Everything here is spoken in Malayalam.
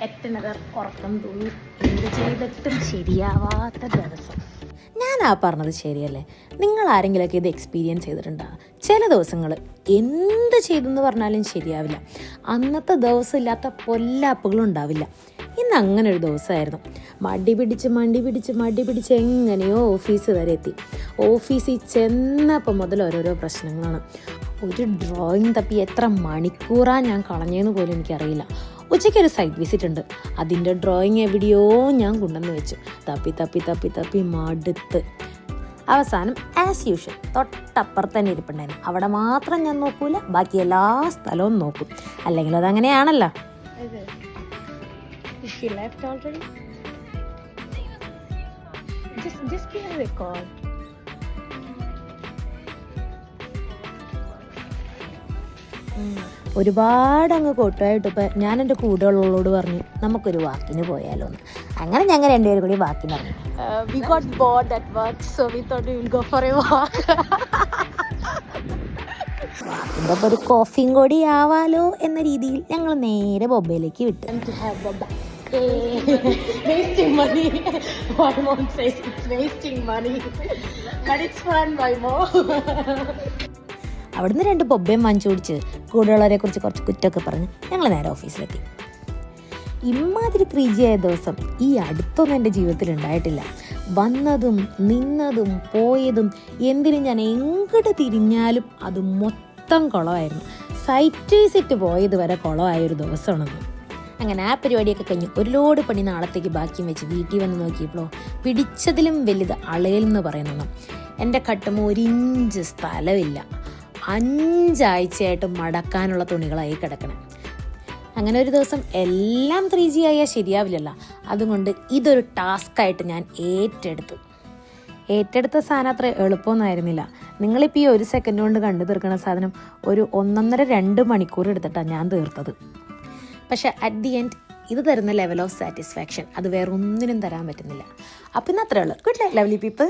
എത്തനതർ ഉറക്കം തൂങ്ങി എന്ത് ചെയ്തിട്ടും ശരിയാവാത്ത ദിവസം. ഞാൻ പറഞ്ഞത് ശരിയല്ലേ? നിങ്ങൾ ആരെങ്കിലുമൊക്കെ ഇത് എക്സ്പീരിയൻസ് ചെയ്തിട്ടുണ്ടോ? ചില ദിവസങ്ങൾ എന്ത് ചെയ്തെന്ന് പറഞ്ഞാലും ശരിയാവില്ല. അന്നത്തെ ദിവസം ഇല്ലാത്ത പൊല്ലാപ്പുകളും ഉണ്ടാവില്ല. ഇന്ന് അങ്ങനെ ഒരു ദിവസമായിരുന്നു. മടി പിടിച്ച് എങ്ങനെയോ ഓഫീസ് വരെ എത്തി. ഓഫീസിൽ ചെന്നപ്പോൾ മുതൽ ഓരോരോ പ്രശ്നങ്ങളാണ്. ഒരു ഡ്രോയിങ് തപ്പി എത്ര മണിക്കൂറാണ് ഞാൻ കളഞ്ഞതെന്ന് പോലും എനിക്കറിയില്ല. ഉച്ചയ്ക്കൊരു സൈറ്റ് വിസിറ്റ് ഉണ്ട്. അതിൻ്റെ ഡ്രോയിങ് എവിടെയോ ഞാൻ കൊണ്ടുവന്ന് വെച്ചു. തപ്പി മടുത്ത് അവസാനം ആസ് യൂഷ്വൽ തൊട്ടപ്പുറത്ത് തന്നെ ഇരിപ്പുണ്ടായിരുന്നു. അവിടെ മാത്രം ഞാൻ നോക്കൂല, ബാക്കി എല്ലാ സ്ഥലവും നോക്കും. അല്ലെങ്കിൽ അതങ്ങനെയാണല്ലോ. ഒരുപാട് അങ്ങ് കൊട്ടുമായിട്ട് ഇപ്പം ഞാൻ എൻ്റെ കൂടെയുള്ളവളോട് പറഞ്ഞു നമുക്കൊരു വാക്കിന് പോയാലോ എന്ന്. അങ്ങനെ ഞങ്ങൾ രണ്ടുപേരും കൂടി വാക്കിന് പറഞ്ഞു. We got bored at work, so we thought we will go for a walk. വാക്കിൻ്റെ ഒപ്പം ഒരു കോഫിയും കൂടി ആവാലോ എന്ന രീതിയിൽ ഞങ്ങൾ നേരെ ബൊബയിലേക്ക് വിട്ടു. Wasting money. My mom says it's wasting money, but it's fun, my mom. അവിടുന്ന് 2 ബൊബയും വാങ്ങിച്ചു കുടിച്ച് കൂടെയുള്ളവരെ കുറിച്ച് കുറച്ച് കുറ്റമൊക്കെ പറഞ്ഞ് ഞങ്ങൾ നേരെ ഓഫീസിലെത്തി. ഇമ്മാതിരി 3G ആയ ദിവസം ഈ അടുത്തൊന്നും എൻ്റെ ജീവിതത്തിൽ ഉണ്ടായിട്ടില്ല. വന്നതും നിന്നതും പോയതും എന്തിനും ഞാൻ എങ്ങോട്ട് തിരിഞ്ഞാലും അത് മൊത്തം കുളമായിരുന്നു. സൈറ്റ് വിസിറ്റ് പോയത് വരെ കുളമായൊരു ദിവസമാണെന്ന്. അങ്ങനെ ആ പരിപാടിയൊക്കെ കഴിഞ്ഞ് ഒരു ലോഡ് പണി നാളത്തേക്ക് ബാക്കിയും വെച്ച് വീട്ടിൽ വന്ന് നോക്കിയപ്പോഴോ പിടിച്ചതിലും വലുത് അളയിൽ എന്ന് പറയുന്നതാണ്. എൻ്റെ കട്ടുമ്പോൾ 1 ഇഞ്ച് സ്ഥലമില്ല. 5 ആഴ്ചയായിട്ട് മടക്കാനുള്ള തുണികളായി കിടക്കണം. അങ്ങനെ ഒരു ദിവസം എല്ലാം 3G ആയാൽ ശരിയാവില്ലല്ലോ. അതുകൊണ്ട് ഇതൊരു ടാസ്ക്കായിട്ട് ഞാൻ ഏറ്റെടുത്ത സാധനം അത്ര എളുപ്പമൊന്നുമായിരുന്നില്ല. നിങ്ങളിപ്പോൾ ഈ 1 സെക്കൻഡ് കൊണ്ട് കണ്ടു തീർക്കുന്ന സാധനം ഒരു 1.5-2 മണിക്കൂർ എടുത്തിട്ടാണ് ഞാൻ തീർത്തത്. പക്ഷേ അറ്റ് ദി എൻഡ് ഇത് തരുന്ന ലെവൽ ഓഫ് സാറ്റിസ്ഫാക്ഷൻ അത് വേറെ ഒന്നിനും തരാൻ പറ്റുന്നില്ല. അപ്പം ഇന്ന് അത്രേ ഉള്ളൂ. Good night lovely people.